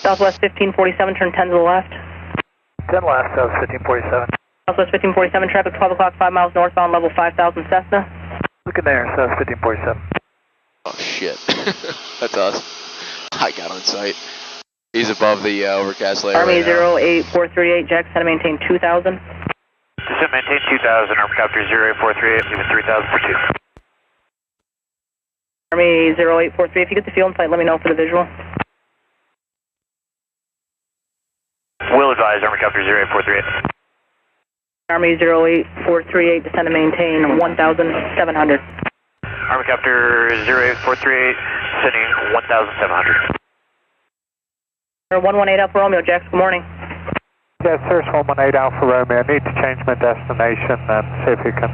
Southwest 1547, turn 10 to the left. 10 left, Southwest 1547. Southwest 1547, traffic 12 o'clock, 5 miles northbound, level 5000 Cessna. Looking there, Southwest 1547. Oh shit. That's us. I got on site. He's above the overcast layer. Army right 08438, Jack, descend to maintain 2000. Descend maintain 2000, Armcopter 08438, leaving 3000 for 2. Army 0843, if you get the field in sight, let me know for the visual. Will advise, Armcopter 08438. Army 08438, descend to maintain 1700. Armcopter 08438, sending 1700. 118 Alpha Romeo, Jax, good morning. Yes, sir, 118 Alpha Romeo. I need to change my destination and see if you can